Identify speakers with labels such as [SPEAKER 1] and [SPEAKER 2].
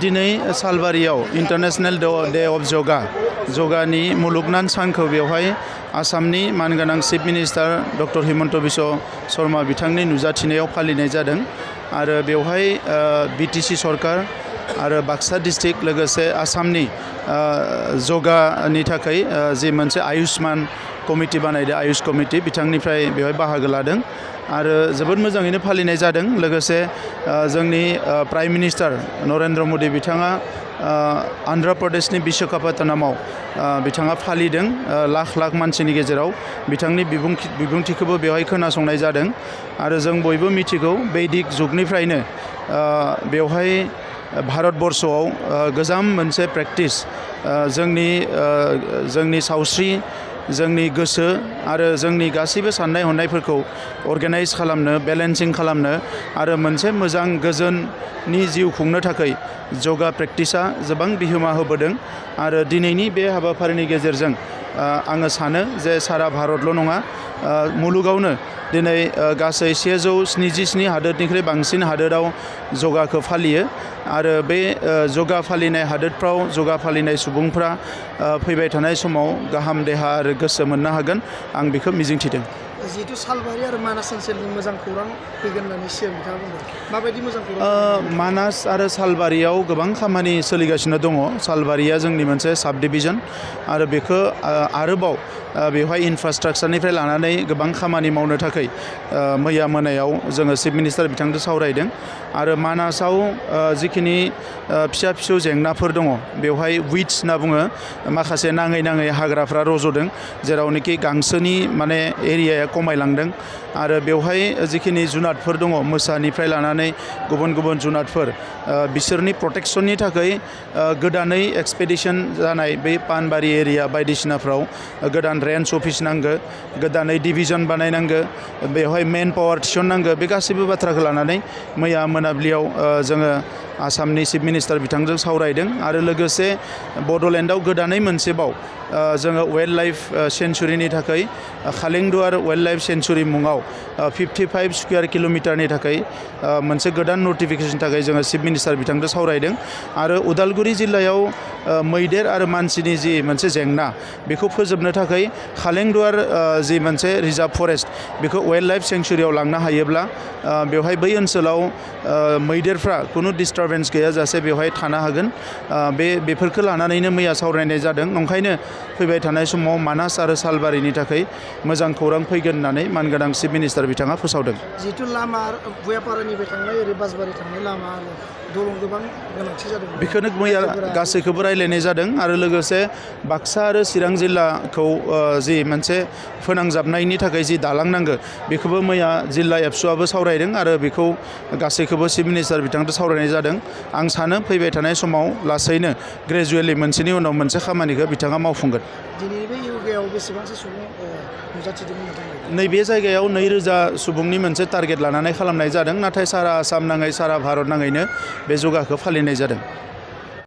[SPEAKER 1] दिनै सालबारियाव international day of जगानि मुलुगनां सानखौ बेवहाय आसामनि मानगोनां chief minister doctor Himanta Biswa Sharma बिथांनि नुजाथिनायाव फालिनाय जादों आरो बेवहाय बिटिसि सरकार आरो बाक्सा डिस्ट्रिक्ट लोगोसे आसामनि जगानि थाखाय जि मोनसे आयुष्मान कमिटि बानायदों आयुष कमिटि बिथांनिफ्राय बेवहाय बाहागो लादों आरो जोबोद मोजाङैनो फालिनाय जादों लोगोसे जोंनि प्राइम मिनिस्टार नरेन्द्र मदि बिथाङा आन्ध्र प्रदेशनि विशाखापत्तनमाव बिथाङा फालिदों लाख लाख मानसिनि गेजेराव बिथांनि बिबुंथिखौबो बेवहाय खोनासंनाय जादों आरो जों बयबो मिथिगौ वैदिक जुगनिफ्रायनो बेवहाय भारतबर्षआव गोजाम मोनसे प्रेक्टिस जोंनि सावस्रि जोंनि गोसो आरो जोंनि गासैबो साननाय हनायफोरखौ अर्गेनाइज खालामनो बेलेन्सिं खालामनो आरो मोनसे मोजां गोजोननि जिउ खुंनो थाखाय योगा प्रेक्टिसा गोबां बिहोमा होबोदों आरो दिनैनि बे हाबाफारिनि गेजेरजों आङो सानो जे सारा भारतल' नङा मुलुगावनो दिनै गासै 177 हादोरनिख्रुइ बांसिन हादोराव योगाखौ फालियो आरो बे योगा फालिनाय हादोरफ्राव योगा फालिनाय सुबुंफ्रा फैबाय थानाय समाव गाहाम देहा आरो गोसो मोननो हागोन आं बेखौ मिजिंथिदों।
[SPEAKER 2] जिहेतु सालबारि आरो मानास ओनसोलनि मोजां खौरां फैगोन होननानै सिगां बिथाङा बुंदों माबायदि मोजां खौरां?
[SPEAKER 1] मानास आरो सालबारियाव गोबां खामानि सोलिगासिनो दङ। सालबारिया जोंनि मोनसे साब डिभिजन आरो बेखौ आरोबाव बेवहाय इनफ्रास्ट्राक्चारनिफ्राय लानानै गोबां खामानि मावनो थाखाय मैया मोनायाव जोङो चिफ मिनिस्टार बिथांजों सावरायदों आरो मानासाव जिखिनि फिसा फिसौ जेंनाफोर दङ बेवहाय विड्स होनना बुङो माखासे नाङै हाग्राफ्रा रज'दों जेरावनोखि गांसोनि माने एरियाया खमायलांदों आरो बेवहाय जिखिनि जुनादफोर दङ मोसानिफ्राय लानानै गुबुन गुबुन जुनादफोर बिसोरनि प्रटेक्शननि थाखाय गोदानै एक्सपेडिशन जानाय बै पानबारि एरिया बायदिसिनाफ्राव गोदान रेन्ज अफिस नांगो गोदानै डिभिजन बानायनांगो बेवहाय मेन पावार थिसननांगो बे गासैबो बाथ्राखौ लानानै मैया मोनाबिलियाव जोङो आसामनि चिफ मिनिस्टार बिथांजों सावरायदों आरो लोगोसे बड'लेण्डआव गोदानै मोनसेबाव जोङो वाइल्ड लाइफ सेन्चुरिनि थाखाय खालेंदुवार वाइल्ड लाइफ सेन्चुरि मुङाव 55 स्कुवेर किल'मिटारनि थाखाय मोनसे गोदान नटिफिकेसन थाखाय जोङो चिफ मिनिस्टार बिथांजों सावरायदों आरो उदालगुरि जिल्लायाव मैदेर आरो मानसिनि जि मोनसे जेंना बेखौ फोजोबनो थाखाय खालेंदुवार जि मोनसे रिजार्भ फरेस्ट बेखौ वाइल्ड लाइफ सेन्चुरियाव लांनो हायोब्ला बेवहाय बै ओनसोलाव मैदेरफ्रा खुनु डिस्टारबेन्स गैयाजासे बेवहाय थानो हागोन बेफोरखौ लानानैनो मैया सावरायनाय जादों ओंखायनो फैबाय थानाय समाव मानास आरो सालबारिनि थाखाय मोजां खौरां फैगोन होननानै मानगोनां चिफ मिनिस्टार बिथाङा फोसावदों।
[SPEAKER 2] जिहेतु लामा भुयापारानिफ्राय थांनाय ओरै बासबारि थांनाय लामा आरो दलं गोबां गोनांथि जादों
[SPEAKER 1] बेखौनो मैया गासैखौबो रायलायनाय जादों आरो लोगोसे बाक्सा आरो चिरां जिल्लाखौ जि मोनसे फोनांजाबनायनि थाखाय जि दालां नांगौ बेखौबो मैया जिल्ला एबसुआबो सावरायदों आरो बेखौ गासैखौबो चिफ मिनिस्टार बिथांजों सावरायनाय जादों आं सानो फैबाय थानाय समाव लासैनो ग्रेजुवेलि मोनसेनि उनाव मोनसे खामानिखौ बिथाङा मावफुंगोन।
[SPEAKER 2] दिनै बे योगायाव बेसेबांसो सुबुं नुजाथिदोंमोन नोंथांमोन?
[SPEAKER 1] नैबे जायगायाव 2000 सुबुंनि मोनसे टारगेट लानानै खालामनाय जादों नाथाय सारा आसाम नाङै सारा भारत नाङैनो बे योगाखौ फालिनाय जादों।